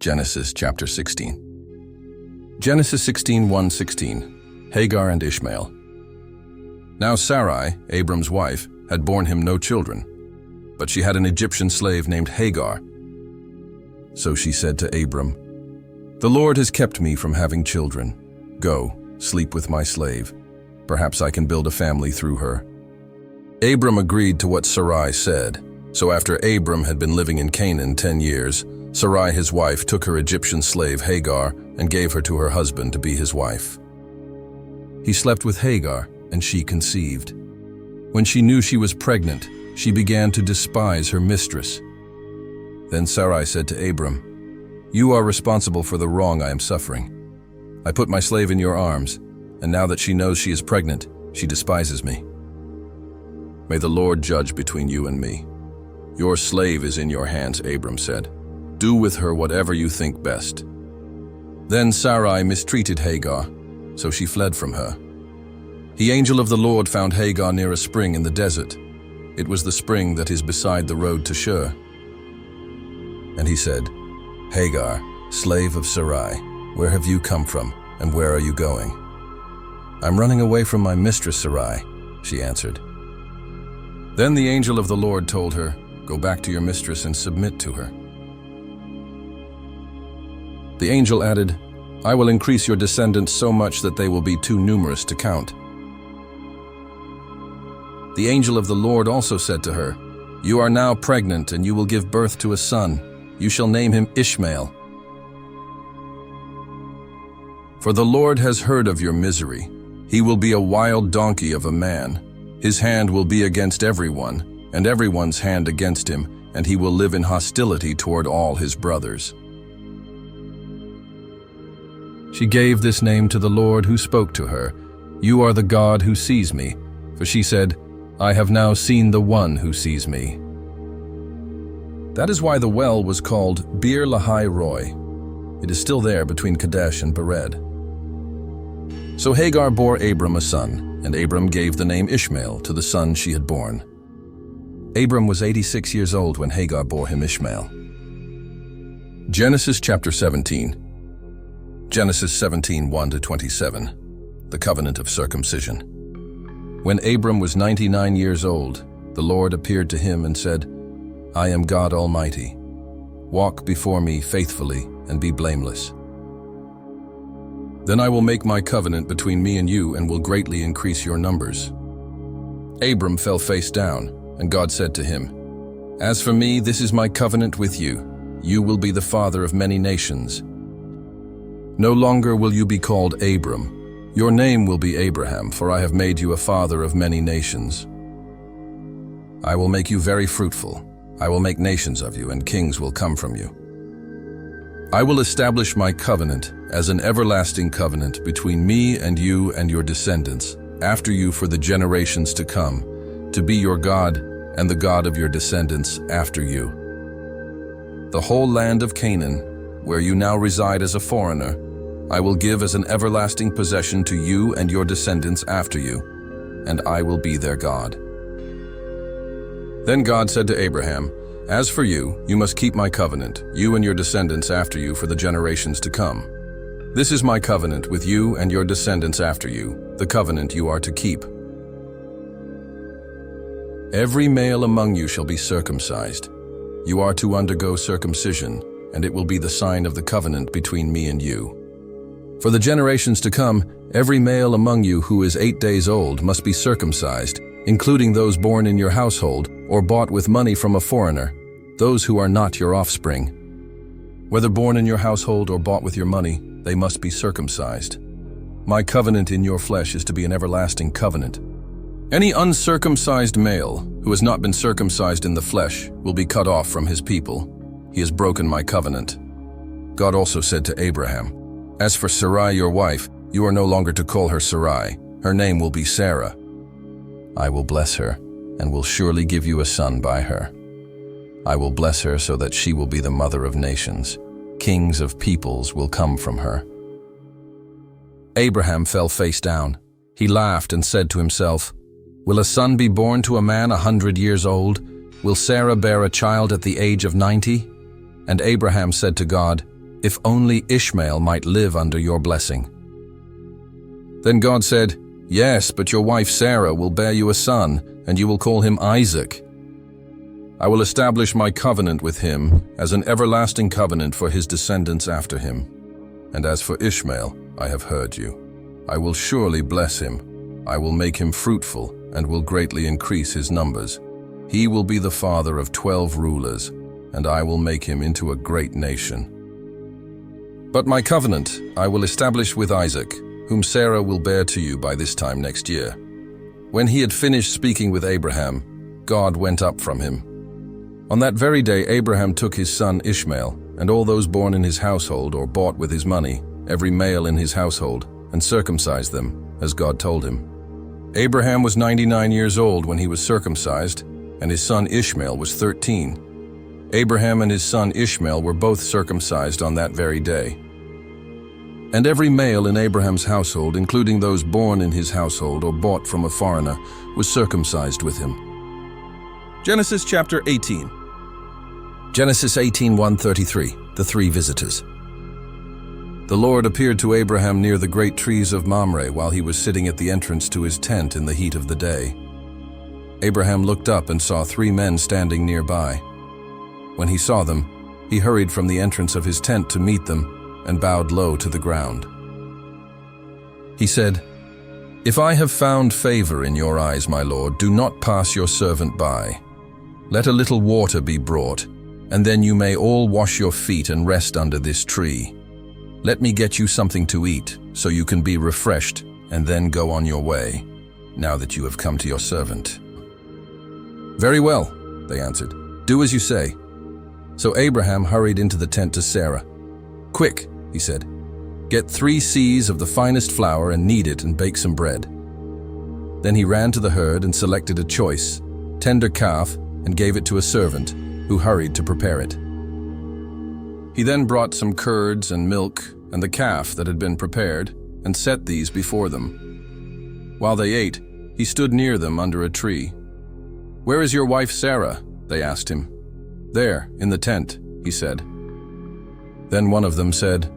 Genesis chapter 16. Genesis 16:1-16, Hagar and Ishmael. Now Sarai, Abram's wife, had borne him no children, but she had an Egyptian slave named Hagar. So she said to Abram, "The Lord has kept me from having children. Go, sleep with my slave. Perhaps I can build a family through her." Abram agreed to what Sarai said. So after Abram had been living in Canaan 10 years, Sarai his wife took her Egyptian slave Hagar and gave her to her husband to be his wife. He slept with Hagar, and she conceived. When she knew she was pregnant, she began to despise her mistress. Then Sarai said to Abram, "You are responsible for the wrong I am suffering. I put my slave in your arms, and now that she knows she is pregnant, she despises me. May the Lord judge between you and me." "Your slave is in your hands," Abram said. "Do with her whatever you think best." Then Sarai mistreated Hagar, so she fled from her. The angel of the Lord found Hagar near a spring in the desert. It was the spring that is beside the road to Shur. And he said, "Hagar, slave of Sarai, where have you come from, and where are you going?" "I'm running away from my mistress Sarai," she answered. Then the angel of the Lord told her, "Go back to your mistress and submit to her." The angel added, "I will increase your descendants so much that they will be too numerous to count." The angel of the Lord also said to her, "You are now pregnant, and you will give birth to a son. You shall name him Ishmael. For the Lord has heard of your misery. He will be a wild donkey of a man. His hand will be against everyone, and everyone's hand against him, and he will live in hostility toward all his brothers." She gave this name to the Lord who spoke to her, "You are the God who sees me." For she said, "I have now seen the one who sees me." That is why the well was called Bir Lahai Roi. It is still there between Kadesh and Bered. So Hagar bore Abram a son, and Abram gave the name Ishmael to the son she had born. Abram was 86 years old when Hagar bore him Ishmael. Genesis chapter 17. Genesis 17:1-27, the covenant of circumcision. When Abram was 99 years old, the Lord appeared to him and said, "I am God Almighty. Walk before me faithfully and be blameless. Then I will make my covenant between me and you and will greatly increase your numbers." Abram fell face down, and God said to him, "As for me, this is my covenant with you. You will be the father of many nations. No longer will you be called Abram. Your name will be Abraham, for I have made you a father of many nations. I will make you very fruitful. I will make nations of you, and kings will come from you. I will establish my covenant as an everlasting covenant between me and you and your descendants after you for the generations to come, to be your God and the God of your descendants after you. The whole land of Canaan, where you now reside as a foreigner, I will give as an everlasting possession to you and your descendants after you, and I will be their God." Then God said to Abraham, "As for you, you must keep my covenant, you and your descendants after you for the generations to come. This is my covenant with you and your descendants after you, the covenant you are to keep. Every male among you shall be circumcised. You are to undergo circumcision, and it will be the sign of the covenant between me and you. For the generations to come, every male among you who is 8 days old must be circumcised, including those born in your household or bought with money from a foreigner, those who are not your offspring. Whether born in your household or bought with your money, they must be circumcised. My covenant in your flesh is to be an everlasting covenant. Any uncircumcised male who has not been circumcised in the flesh will be cut off from his people. He has broken my covenant." God also said to Abraham, "As for Sarai your wife, you are no longer to call her Sarai. Her name will be Sarah. I will bless her, and will surely give you a son by her. I will bless her so that she will be the mother of nations. Kings of peoples will come from her." Abraham fell face down. He laughed and said to himself, "Will a son be born to a man 100 years old? Will Sarah bear a child at the age of 90? And Abraham said to God, if only Ishmael might live under your blessing." Then God said, "Yes, but your wife Sarah will bear you a son, and you will call him Isaac. I will establish my covenant with him as an everlasting covenant for his descendants after him. And as for Ishmael, I have heard you. I will surely bless him. I will make him fruitful and will greatly increase his numbers. He will be the father of 12 rulers, and I will make him into a great nation. But my covenant I will establish with Isaac, whom Sarah will bear to you by this time next year." When he had finished speaking with Abraham, God went up from him. On that very day Abraham took his son Ishmael, and all those born in his household or bought with his money, every male in his household, and circumcised them, as God told him. Abraham was 99 years old when he was circumcised, and his son Ishmael was 13. Abraham and his son Ishmael were both circumcised on that very day. And every male in Abraham's household, including those born in his household or bought from a foreigner, was circumcised with him. Genesis chapter 18. Genesis 18:1-33, the three visitors. The Lord appeared to Abraham near the great trees of Mamre while he was sitting at the entrance to his tent in the heat of the day. Abraham looked up and saw 3 men standing nearby. When he saw them, he hurried from the entrance of his tent to meet them and bowed low to the ground. He said, "If I have found favor in your eyes, my Lord, do not pass your servant by. Let a little water be brought, and then you may all wash your feet and rest under this tree. Let me get you something to eat, so you can be refreshed, and then go on your way, now that you have come to your servant." "Very well," they answered. "Do as you say." So Abraham hurried into the tent to Sarah. "Quick," he said, "get 3 seahs of the finest flour and knead it and bake some bread." Then he ran to the herd and selected a choice, tender calf and gave it to a servant, who hurried to prepare it. He then brought some curds and milk and the calf that had been prepared and set these before them. While they ate, he stood near them under a tree. "Where is your wife Sarah?" they asked him. "There, in the tent," he said. Then one of them said,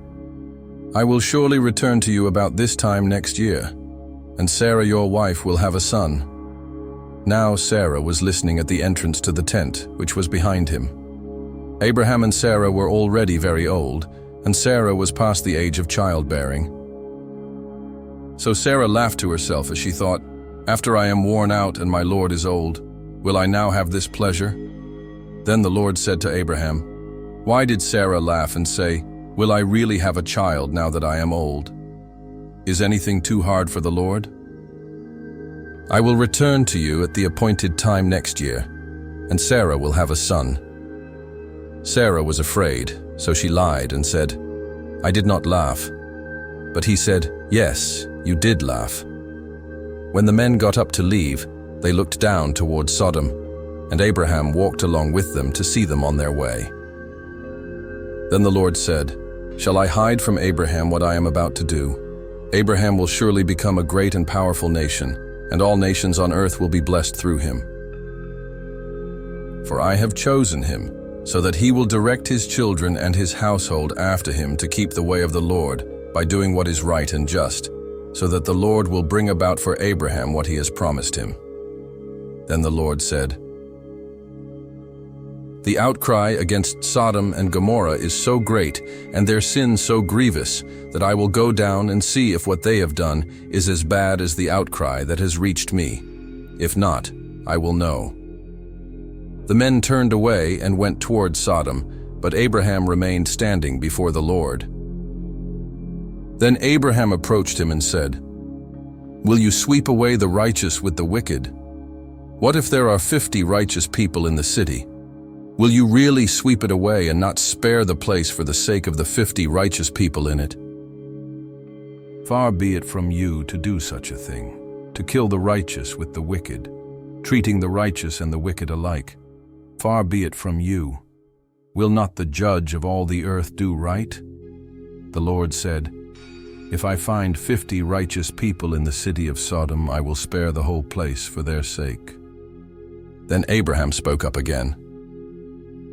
"I will surely return to you about this time next year, and Sarah your wife will have a son." Now Sarah was listening at the entrance to the tent, which was behind him. Abraham and Sarah were already very old, and Sarah was past the age of childbearing. So Sarah laughed to herself as she thought, "After I am worn out and my Lord is old, will I now have this pleasure?" Then the Lord said to Abraham, "Why did Sarah laugh and say, 'Will I really have a child now that I am old?' Is anything too hard for the Lord? I will return to you at the appointed time next year, and Sarah will have a son." Sarah was afraid, so she lied and said, "I did not laugh." But he said, "Yes, you did laugh." When the men got up to leave, they looked down toward Sodom, and Abraham walked along with them to see them on their way. Then the Lord said, "Shall I hide from Abraham what I am about to do? Abraham will surely become a great and powerful nation, and all nations on earth will be blessed through him. For I have chosen him, so that he will direct his children and his household after him to keep the way of the Lord, by doing what is right and just, so that the Lord will bring about for Abraham what he has promised him." Then the Lord said, "The outcry against Sodom and Gomorrah is so great, and their sin so grievous, that I will go down and see if what they have done is as bad as the outcry that has reached me. If not, I will know." The men turned away and went toward Sodom, but Abraham remained standing before the Lord. Then Abraham approached him and said, "Will you sweep away the righteous with the wicked? What if there are 50 righteous people in the city? Will you really sweep it away and not spare the place for the sake of the 50 righteous people in it? Far be it from you to do such a thing, to kill the righteous with the wicked, treating the righteous and the wicked alike. Far be it from you. Will not the judge of all the earth do right?" The Lord said, "If I find 50 righteous people in the city of Sodom, I will spare the whole place for their sake." Then Abraham spoke up again.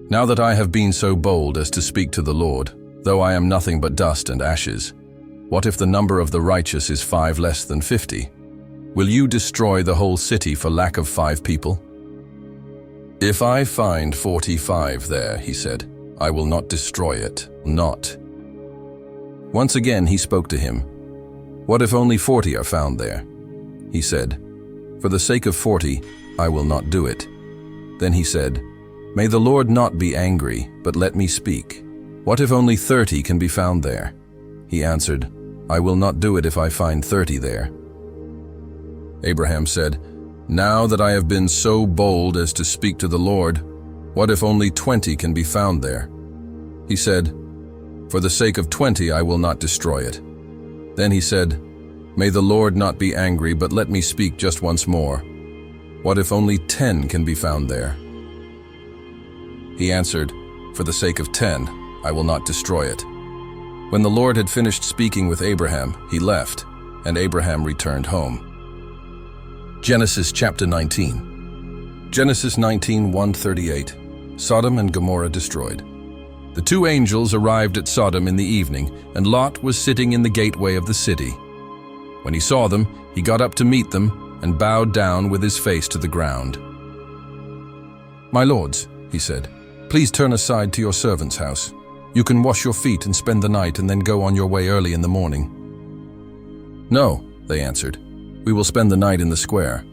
"Now that I have been so bold as to speak to the Lord, Though I am nothing but dust and ashes, what if the number of the righteous is 5 less than 50? Will you destroy the whole city for lack of 5 people? If I find 45 there, he said, I will not destroy it, not. Once again he spoke to him. What if only 40 are found there? He said, for the sake of 40, I will not do it. Then he said, may the Lord not be angry, but let me speak. What if only 30 can be found there? He answered, I will not do it if I find 30 there. Abraham said, now that I have been so bold as to speak to the Lord, what if only 20 can be found there? He said, for the sake of 20 I will not destroy it. Then he said, may the Lord not be angry, but let me speak just once more. What if only 10 can be found there? He answered, for the sake of 10, I will not destroy it. When the Lord had finished speaking with Abraham, he left, and Abraham returned home. Genesis chapter 19. Genesis 19:1-38. Sodom and Gomorrah destroyed. The 2 angels arrived at Sodom in the evening, and Lot was sitting in the gateway of the city. When he saw them, he got up to meet them and bowed down with his face to the ground. My lords, he said, please turn aside to your servant's house. You can wash your feet and spend the night and then go on your way early in the morning. No, they answered, we will spend the night in the square.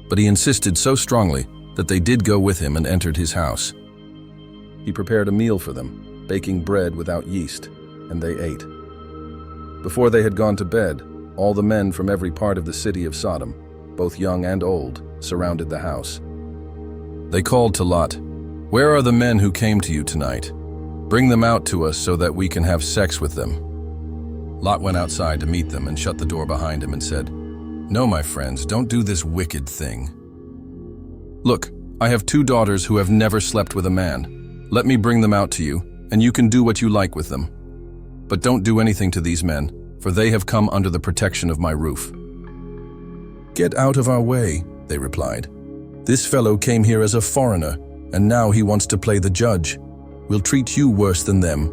But he insisted so strongly that they did go with him and entered his house. He prepared a meal for them, baking bread without yeast, and they ate. Before they had gone to bed, all the men from every part of the city of Sodom, both young and old, surrounded the house. They called to Lot, where are the men who came to you tonight? Bring them out to us so that we can have sex with them. Lot went outside to meet them and shut the door behind him and said, no, my friends, don't do this wicked thing. Look, I have 2 daughters who have never slept with a man. Let me bring them out to you, and you can do what you like with them. But don't do anything to these men, for they have come under the protection of my roof. Get out of our way, they replied. This fellow came here as a foreigner, and now he wants to play the judge. We'll treat you worse than them.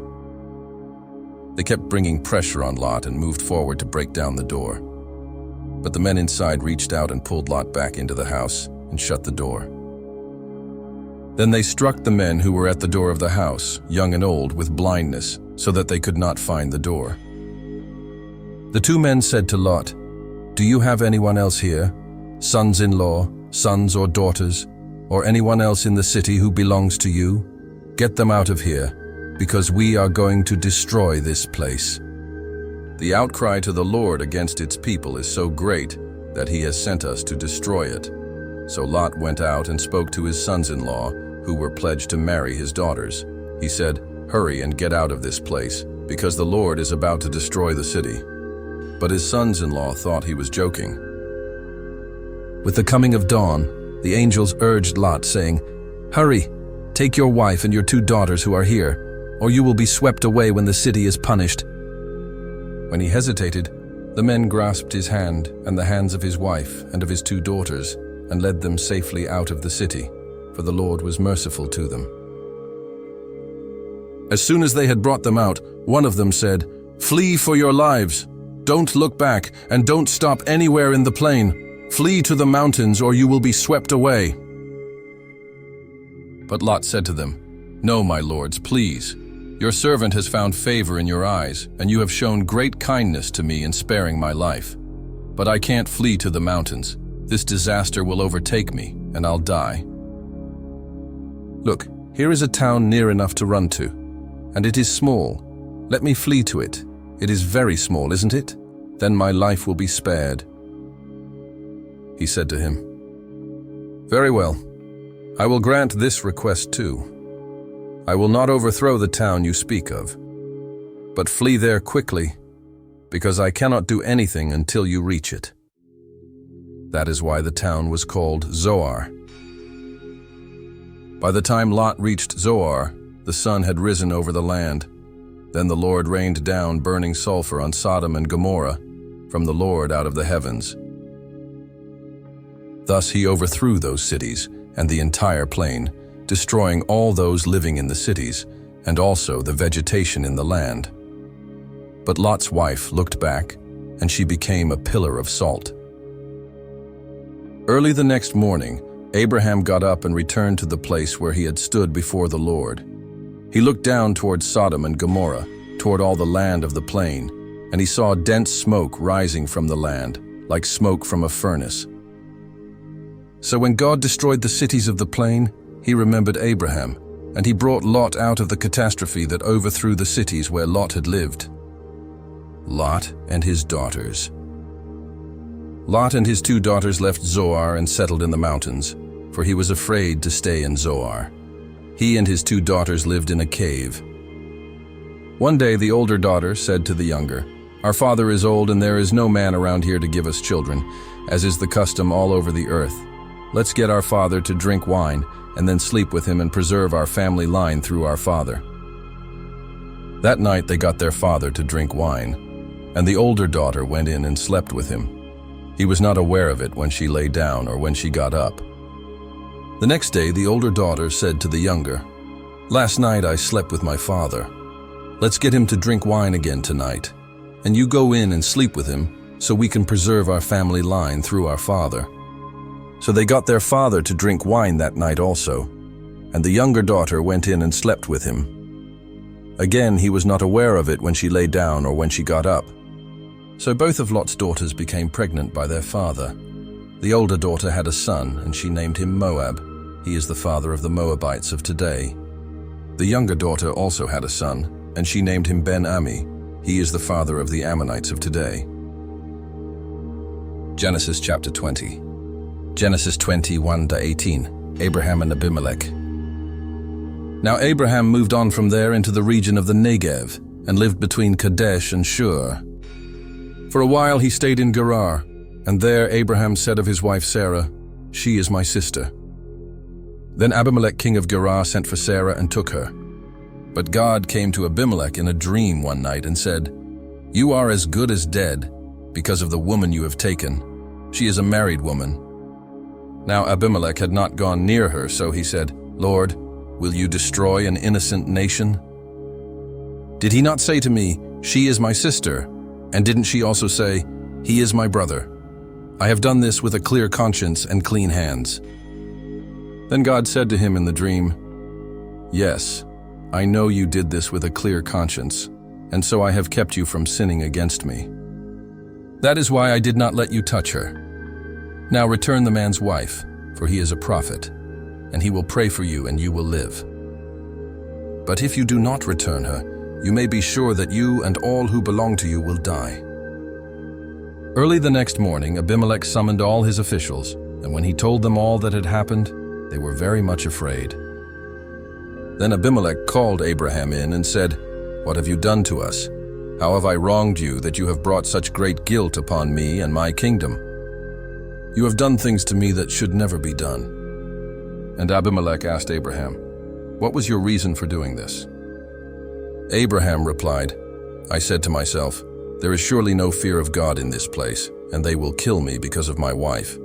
They kept bringing pressure on Lot and moved forward to break down the door. But the men inside reached out and pulled Lot back into the house and shut the door. Then they struck the men who were at the door of the house, young and old, with blindness, so that they could not find the door. The 2 men said to Lot, do you have anyone else here, sons-in-law, sons or daughters, or anyone else in the city who belongs to you? Get them out of here, because we are going to destroy this place. The outcry to the Lord against its people is so great that he has sent us to destroy it. So Lot went out and spoke to his sons-in-law, who were pledged to marry his daughters. He said, hurry and get out of this place, because the Lord is about to destroy the city. But his sons-in-law thought he was joking. With the coming of dawn, the angels urged Lot, saying, hurry, take your wife and your 2 daughters who are here, or you will be swept away when the city is punished. When he hesitated, the men grasped his hand and the hands of his wife and of his 2 daughters, and led them safely out of the city, for the Lord was merciful to them. As soon as they had brought them out, one of them said, flee for your lives. Don't look back, and don't stop anywhere in the plain. Flee to the mountains, or you will be swept away. But Lot said to them, no, my lords, please. Your servant has found favor in your eyes, and you have shown great kindness to me in sparing my life. But I can't flee to the mountains. This disaster will overtake me, and I'll die. Look, here is a town near enough to run to, and it is small. Let me flee to it. It is very small, isn't it? Then my life will be spared. He said to him, very well. I will grant this request too. I will not overthrow the town you speak of, but flee there quickly, because I cannot do anything until you reach it. That is why the town was called Zoar. By the time Lot reached Zoar, the sun had risen over the land. Then the Lord rained down burning sulfur on Sodom and Gomorrah from the Lord out of the heavens. Thus he overthrew those cities and the entire plain, destroying all those living in the cities, and also the vegetation in the land. But Lot's wife looked back, and she became a pillar of salt. Early the next morning, Abraham got up and returned to the place where he had stood before the Lord. He looked down toward Sodom and Gomorrah, toward all the land of the plain, and he saw dense smoke rising from the land, like smoke from a furnace. So when God destroyed the cities of the plain, he remembered Abraham, and he brought Lot out of the catastrophe that overthrew the cities where Lot had lived. Lot and his daughters. Lot and his 2 daughters left Zoar and settled in the mountains, for he was afraid to stay in Zoar. He and his 2 daughters lived in a cave. One day the older daughter said to the younger, "Our father is old and there is no man around here to give us children, as is the custom all over the earth. Let's get our father to drink wine and then sleep with him and preserve our family line through our father." That night they got their father to drink wine, and the older daughter went in and slept with him. He was not aware of it when she lay down or when she got up. The next day the older daughter said to the younger, "Last night I slept with my father. Let's get him to drink wine again tonight, and you go in and sleep with him so we can preserve our family line through our father." So they got their father to drink wine that night also, and the younger daughter went in and slept with him. Again, he was not aware of it when she lay down or when she got up. So both of Lot's daughters became pregnant by their father. The older daughter had a son, and she named him Moab. He is the father of the Moabites of today. The younger daughter also had a son, and she named him Ben-Ami. He is the father of the Ammonites of today. Genesis chapter 20. Genesis 21-18. Abraham and Abimelech. Now Abraham moved on from there into the region of the Negev, and lived between Kadesh and Shur. For a while he stayed in Gerar, and there Abraham said of his wife Sarah, "She is my sister." Then Abimelech king of Gerar sent for Sarah and took her. But God came to Abimelech in a dream one night and said, "You are as good as dead, because of the woman you have taken. She is a married woman." Now Abimelech had not gone near her, so he said, "Lord, will you destroy an innocent nation? Did he not say to me, 'She is my sister'? And didn't she also say, 'He is my brother'? I have done this with a clear conscience and clean hands." Then God said to him in the dream, "Yes, I know you did this with a clear conscience, and so I have kept you from sinning against me. That is why I did not let you touch her. Now return the man's wife, for he is a prophet, and he will pray for you and you will live. But if you do not return her, you may be sure that you and all who belong to you will die." Early the next morning, Abimelech summoned all his officials, and when he told them all that had happened, they were very much afraid. Then Abimelech called Abraham in and said, "What have you done to us? How have I wronged you that you have brought such great guilt upon me and my kingdom? You have done things to me that should never be done." And Abimelech asked Abraham, "What was your reason for doing this?" Abraham replied, "I said to myself, there is surely no fear of God in this place, and they will kill me because of my wife.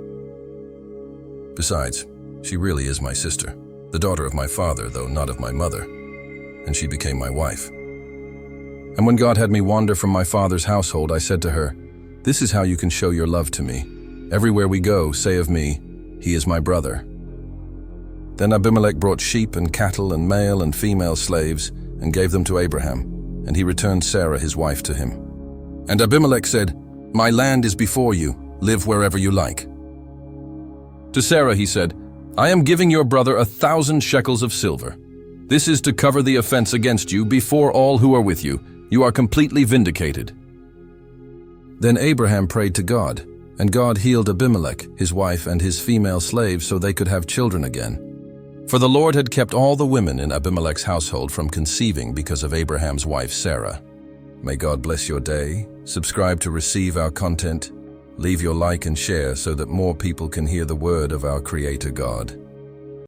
Besides, she really is my sister, the daughter of my father, though not of my mother, and she became my wife. And when God had me wander from my father's household, I said to her, 'This is how you can show your love to me. Everywhere we go, say of me, he is my brother.' Then Abimelech brought sheep and cattle and male and female slaves and gave them to Abraham, and he returned Sarah his wife to him. And Abimelech said, 'My land is before you, live wherever you like.' To Sarah he said, 'I am giving your brother 1,000 shekels of silver. This is to cover the offense against you before all who are with you. You are completely vindicated.' Then Abraham prayed to God, and God healed Abimelech, his wife, and his female slaves so they could have children again. For the Lord had kept all the women in Abimelech's household from conceiving because of Abraham's wife Sarah. May God bless your day. Subscribe to receive our content. Leave your like and share so that more people can hear the word of our Creator God.